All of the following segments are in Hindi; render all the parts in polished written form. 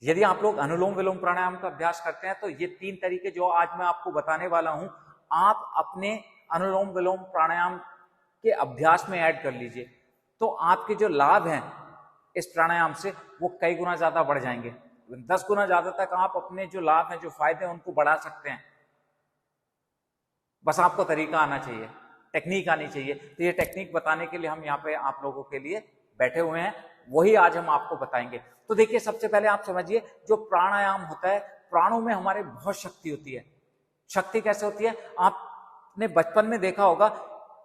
यदि आप लोग अनुलोम विलोम प्राणायाम का अभ्यास करते हैं तो ये 3 तरीके जो आज मैं आपको बताने वाला हूं, आप अपने अनुलोम विलोम प्राणायाम के अभ्यास में ऐड कर लीजिए, तो आपके जो लाभ हैं इस प्राणायाम से वो कई गुना ज्यादा बढ़ जाएंगे। 10 गुना ज्यादा तक आप अपने जो लाभ हैं, जो फायदे हैं, उनको बढ़ा सकते हैं। बस आपको तरीका आना चाहिए, टेक्निक आनी चाहिए। तो ये टेक्निक बताने के लिए हम यहाँ पे आप लोगों के लिए बैठे हुए हैं, वही आज हम आपको बताएंगे। तो देखिए, सबसे पहले आप समझिए, जो प्राणायाम होता है, प्राणों में हमारे बहुत शक्ति होती है। शक्ति कैसे होती है? आपने बचपन में देखा होगा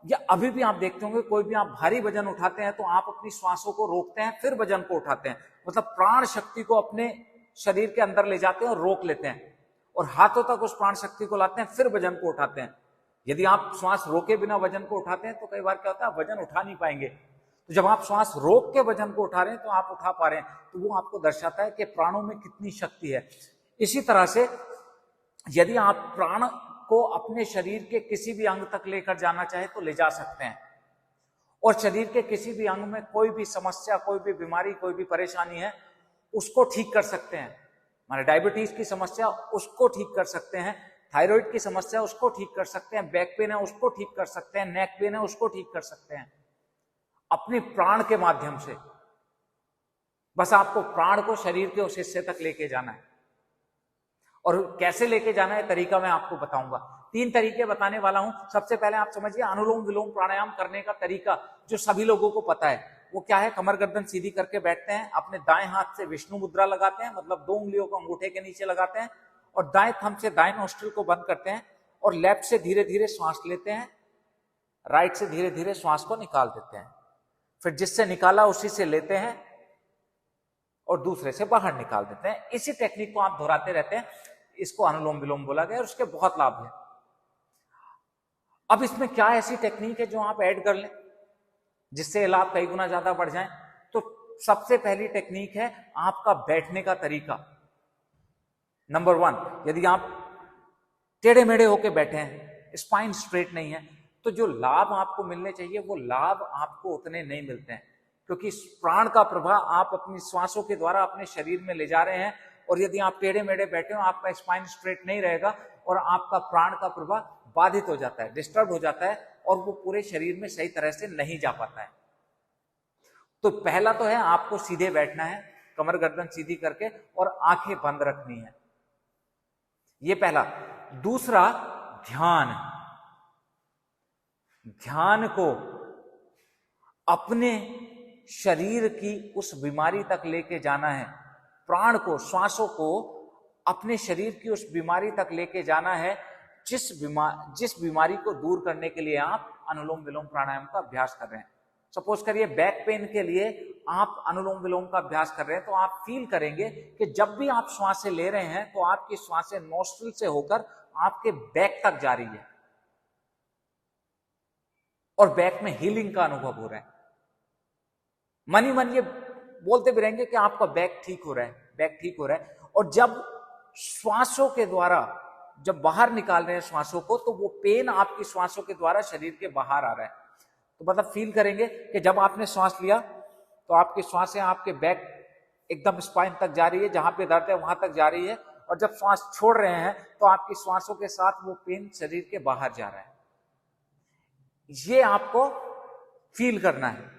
या अभी भी आप देखते होंगे, कोई भी आप भारी वजन उठाते हैं तो आप अपनी श्वासों को रोकते हैं, फिर वजन को उठाते हैं। मतलब प्राण शक्ति को अपने शरीर के अंदर ले जाते हैं और रोक लेते हैं, और हाथों तक उस प्राण शक्ति को लाते हैं, फिर वजन को उठाते हैं। यदि आप श्वास रोके बिना वजन को उठाते हैं तो कई बार क्या होता है, वजन उठा नहीं पाएंगे। तो जब आप श्वास रोक के वजन को उठा रहे हैं तो आप उठा पा रहे हैं, तो वो आपको दर्शाता है कि प्राणों में कितनी शक्ति है। इसी तरह से यदि आप प्राण को अपने शरीर के किसी भी अंग तक लेकर जाना चाहे तो ले जा सकते हैं, और शरीर के किसी भी अंग में कोई भी समस्या, कोई भी बीमारी, कोई भी परेशानी है, उसको ठीक कर सकते हैं। माने डायबिटीज की समस्या, उसको ठीक कर सकते हैं। थायराइड की समस्या, उसको ठीक कर सकते हैं। बैक पेन है, उसको ठीक कर सकते हैं। नेक पेन है, उसको ठीक कर सकते हैं अपने प्राण के माध्यम से। बस आपको प्राण को शरीर के उस हिस्से तक लेके जाना है, और कैसे लेके जाना है तरीका मैं आपको बताऊंगा। 3 तरीके बताने वाला हूं। सबसे पहले आप समझिए, अनुलोम विलोम प्राणायाम करने का तरीका जो सभी लोगों को पता है वो क्या है। कमर गर्दन सीधी करके बैठते हैं, अपने दाएं हाथ से विष्णु मुद्रा लगाते हैं, मतलब 2 उंगलियों को अंगूठे के नीचे लगाते हैं, और दाएं थंब से दाएं नोस्ट्रिल को बंद करते हैं, और लेफ्ट से धीरे धीरे श्वास लेते हैं, राइट से धीरे धीरे श्वास को निकाल देते हैं। फिर जिससे निकाला उसी से लेते हैं और दूसरे से बाहर निकाल देते हैं। इसी टेक्निक को आप दोहराते रहते हैं, इसको अनुलोम विलोम बोला गया, और उसके बहुत लाभ हैं। अब इसमें क्या ऐसी टेक्निक है जो आप ऐड कर लें जिससे लाभ कई गुना ज्यादा बढ़ जाएं? तो सबसे पहली टेक्निक है आपका बैठने का तरीका। नंबर 1, यदि आप टेढ़े मेढ़े होके बैठे हैं, स्पाइन स्ट्रेट नहीं है, तो जो लाभ आपको मिलने चाहिए वो लाभ आपको उतने नहीं मिलते हैं, क्योंकि प्राण का प्रवाह आप अपनी श्वासों के द्वारा अपने शरीर में ले जा रहे हैं। और यदि आप टेढ़े मेढ़े बैठे हो, आपका स्पाइन स्ट्रेट नहीं रहेगा और आपका प्राण का प्रवाह बाधित हो जाता है, डिस्टर्ब हो जाता है, और वो पूरे शरीर में सही तरह से नहीं जा पाता है। तो पहला तो है आपको सीधे बैठना है, कमर गर्दन सीधी करके, और आंखें बंद रखनी है, ये पहला। दूसरा, ध्यान। ध्यान को अपने शरीर की उस बीमारी तक लेके जाना है, प्राण को, श्वासों को अपने शरीर की उस बीमारी तक लेके जाना है जिस बीमारी को दूर करने के लिए आप अनुलोम विलोम प्राणायाम का अभ्यास कर रहे हैं। सपोज करिए बैक पेन के लिए आप अनुलोम विलोम का अभ्यास कर रहे हैं, तो आप फील करेंगे कि जब भी आप श्वासें ले रहे हैं तो आपकी श्वासें नोस्ट्रिल से होकर आपके बैक तक जा रही है, और बैक में हीलिंग का अनुभव हो रहा है। मन ही मन ये बोलते भी रहेंगे कि आपका बैक ठीक हो रहा है, बैक ठीक हो रहा है। और जब श्वासों के द्वारा जब बाहर निकाल रहे हैं श्वासों को, तो वो पेन आपकी श्वासों के द्वारा शरीर के बाहर आ रहा है। तो मतलब फील करेंगे कि जब आपने श्वास लिया तो आपकी श्वासें आपके बैक एकदम स्पाइन तक जा रही है, जहां पे दर्द है वहां तक जा रही है, और जब श्वास छोड़ रहे हैं तो आपकी श्वासों के साथ वो पेन शरीर के बाहर जा रहा है। ये आपको फील करना है।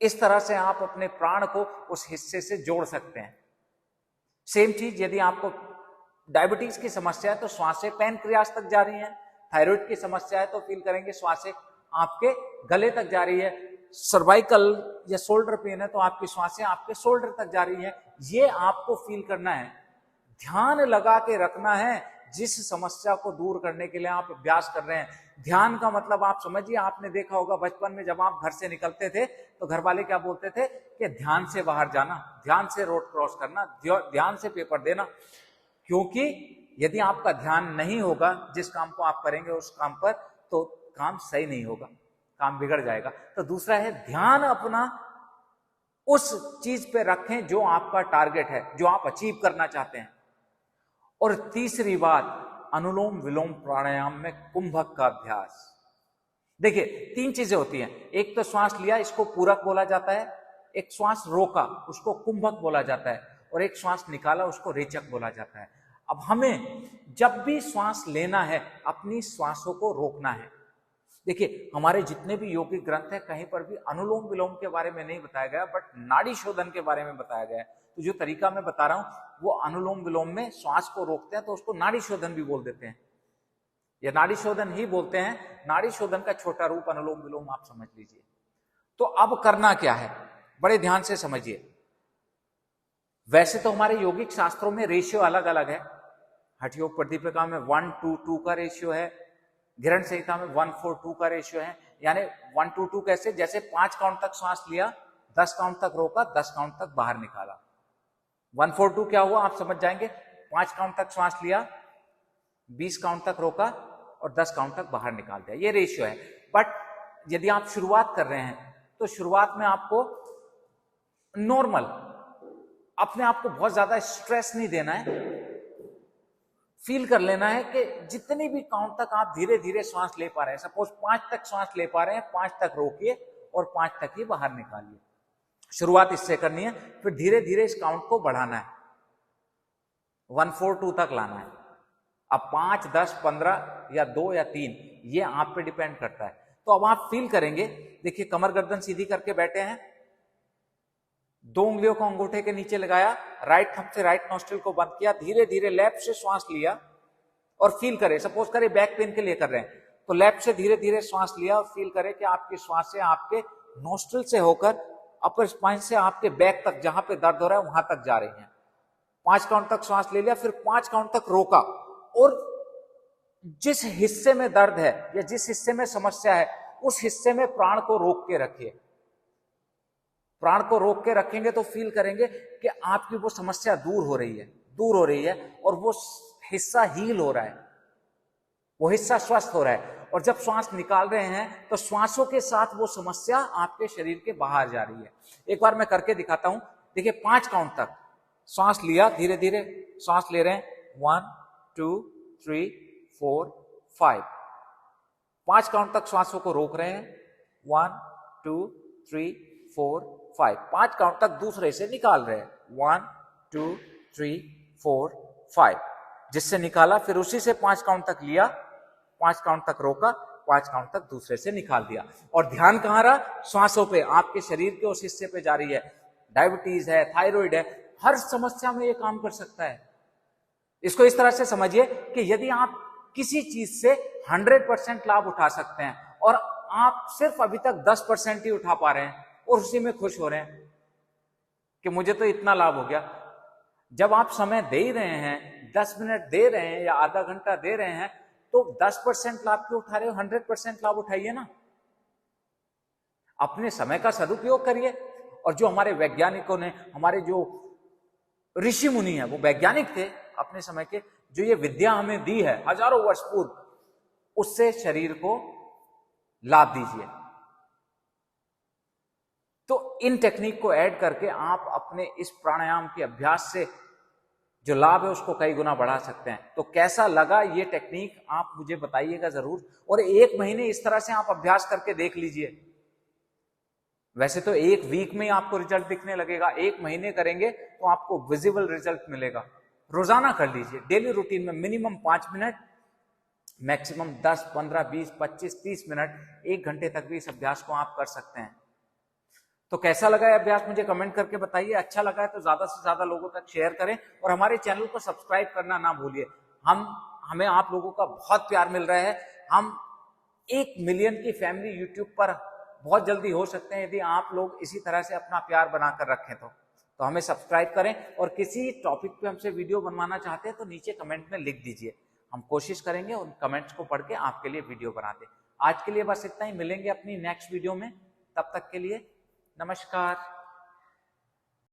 इस तरह से आप अपने प्राण को उस हिस्से से जोड़ सकते हैं। सेम चीज, यदि आपको डायबिटीज की समस्या है तो श्वासें पैनक्रियाज तक जा रही हैं। थायराइड की समस्या है तो फील करेंगे श्वासें आपके गले तक जा रही है। सर्वाइकल या शोल्डर पेन है तो आपकी श्वासें आपके शोल्डर तक जा रही है। ये आपको फील करना है, ध्यान लगा के रखना है जिस समस्या को दूर करने के लिए आप अभ्यास कर रहे हैं। ध्यान का मतलब आप समझिए, आपने देखा होगा बचपन में जब आप घर से निकलते थे तो घर वाले क्या बोलते थे कि ध्यान से बाहर जाना, ध्यान से रोड क्रॉस करना, ध्यान से पेपर देना। क्योंकि यदि आपका ध्यान नहीं होगा जिस काम को आप करेंगे उस काम पर, तो काम सही नहीं होगा, काम बिगड़ जाएगा। तो दूसरा है, ध्यान अपना उस चीज पे रखें जो आपका टारगेट है, जो आप अचीव करना चाहते हैं। और तीसरी बात, अनुलोम विलोम प्राणायाम में कुंभक का अभ्यास। देखिए 3 चीजें होती हैं। एक तो श्वास लिया, इसको पूरक बोला जाता है। एक श्वास रोका, उसको कुंभक बोला जाता है। और एक श्वास निकाला उसको रेचक बोला जाता है। अब हमें जब भी श्वास लेना है अपनी श्वासों को रोकना है। देखिए हमारे जितने भी योगिक ग्रंथ है कहीं पर भी अनुलोम विलोम के बारे में नहीं बताया गया, बट नाड़ी शोधन के बारे में बताया गया है। तो जो तरीका मैं बता रहा हूं वो अनुलोम विलोम में श्वास को रोकते हैं तो उसको नाड़ी शोधन भी बोल देते हैं, या नाड़ी शोधन ही बोलते हैं। नाड़ी शोधन का छोटा रूप अनुलोम विलोम आप समझ लीजिए। तो अब करना क्या है, बड़े ध्यान से समझिए। वैसे तो हमारे योगिक शास्त्रों में रेशियो अलग अलग है। हठ योग प्रदीपिका में 1:2 का रेशियो है, घिरण संहिता में 1:4:2 का रेशियो है। यानी 1:2 कैसे, जैसे 5 काउंट तक श्वास लिया, 10 काउंट तक रोका, 10 काउंट तक बाहर निकाला। 1:4:2 क्या हुआ आप समझ जाएंगे। 5 काउंट तक श्वास लिया, 20 काउंट तक रोका और 10 काउंट तक बाहर निकाल दिया, ये रेशियो है। बट यदि आप शुरुआत कर रहे हैं तो शुरुआत में आपको नॉर्मल, अपने आप को बहुत ज्यादा स्ट्रेस नहीं देना है। फील कर लेना है कि जितनी भी काउंट तक आप धीरे धीरे श्वास ले पा रहे हैं, सपोज 5 तक श्वास ले पा रहे हैं, 5 तक रोकिए और 5 तक ही बाहर निकालिए। शुरुआत इससे करनी है, फिर धीरे धीरे इस काउंट को बढ़ाना है, 1:4:2 तक लाना है। अब 5, 10, 15 या 2 या 3 ये आप पे डिपेंड करता है। तो अब आप फील करेंगे, देखिए कमर गर्दन सीधी करके बैठे हैं, 2 उंगलियों को अंगूठे के नीचे लगाया, राइट थंब से राइट नॉस्ट्रिल को बंद किया, धीरे धीरे लेफ्ट से श्वास लिया और फील करें, सपोज करें बैक पेन के लिए कर रहे हैं तो लेफ्ट से धीरे धीरे श्वास लिया और फील करें कि आपकी श्वासें आपके नॉस्ट्रिल से होकर अपर स्पाइन से आपके बैक तक जहां पे दर्द हो रहा है वहां तक जा रही हैं। 5 काउंट तक श्वास ले लिया, फिर 5 काउंट तक रोका और जिस हिस्से में दर्द है या जिस हिस्से में समस्या है उस हिस्से में प्राण को रोक के रखिए। प्राण को रोक के रखेंगे तो फील करेंगे कि आपकी वो समस्या दूर हो रही है और वो हिस्सा हील हो रहा है, वो हिस्सा स्वस्थ हो रहा है। और जब श्वास निकाल रहे हैं तो श्वासों के साथ वो समस्या आपके शरीर के बाहर जा रही है। एक बार मैं करके दिखाता हूं, देखिए 5 काउंट तक श्वास लिया, धीरे धीरे श्वास ले रहे हैं, 1, 2, 3, 4, 5। 5 काउंट तक श्वासों को रोक रहे हैं, 1, 2, 3, 4, 5। 5 काउंट तक दूसरे से निकाल रहे हैं, 1, 2, 3, 4, 5। जिससे निकाला फिर उसी से 5 काउंट तक लिया, 5 काउंट तक रोका, 5 काउंट तक दूसरे से निकाल दिया। और ध्यान कहां रहा, श्वासों पे, आपके शरीर के उस हिस्से पे जा रही है। डायबिटीज है, थायराइड है, हर समस्या में ये काम कर सकता है। इसको इस तरह से समझिए कि यदि आप किसी चीज से 100% लाभ उठा सकते हैं और आप सिर्फ अभी तक 10% ही उठा पा रहे हैं और उसी में खुश हो रहे हैं कि मुझे तो इतना लाभ हो गया। जब आप समय दे ही रहे हैं, 10 मिनट दे रहे हैं या आधा घंटा दे रहे हैं, तो 10% लाभ क्यों उठा रहे हो, 100% लाभ उठाइए ना। अपने समय का सदुपयोग करिए। और जो हमारे वैज्ञानिकों ने, हमारे जो ऋषि मुनि हैं, वो वैज्ञानिक थे अपने समय के, जो ये विद्या हमें दी है हजारों वर्ष पूर्व, उससे शरीर को लाभ दीजिए। तो इन टेक्निक को ऐड करके आप अपने इस प्राणायाम के अभ्यास से जो लाभ है उसको कई गुना बढ़ा सकते हैं। तो कैसा लगा ये टेक्निक आप मुझे बताइएगा जरूर, और 1 महीने इस तरह से आप अभ्यास करके देख लीजिए। वैसे तो 1 वीक में आपको रिजल्ट दिखने लगेगा, 1 महीने करेंगे तो आपको विजिबल रिजल्ट मिलेगा। रोजाना कर लीजिए, डेली रूटीन में मिनिमम 5 मिनट, मैक्सिमम 10, 15, 20, 25, 30 मिनट, 1 घंटे तक भी इस अभ्यास को आप कर सकते हैं। तो कैसा लगा है अभ्यास मुझे कमेंट करके बताइए। अच्छा लगा है तो ज्यादा से ज्यादा लोगों तक शेयर करें और हमारे चैनल को सब्सक्राइब करना ना भूलिए। हमें आप लोगों का बहुत प्यार मिल रहा है। हम 1 मिलियन की फैमिली यूट्यूब पर बहुत जल्दी हो सकते हैं यदि आप लोग इसी तरह से अपना प्यार बनाकर रखें। तो हमें सब्सक्राइब करें और किसी टॉपिक पे हमसे वीडियो बनवाना चाहते हैं तो नीचे कमेंट में लिख दीजिए, हम कोशिश करेंगे उन कमेंट्स को पढ़ के आपके लिए वीडियो बना दें। आज के लिए बस इतना ही, मिलेंगे अपनी नेक्स्ट वीडियो में, तब तक के लिए नमस्कार।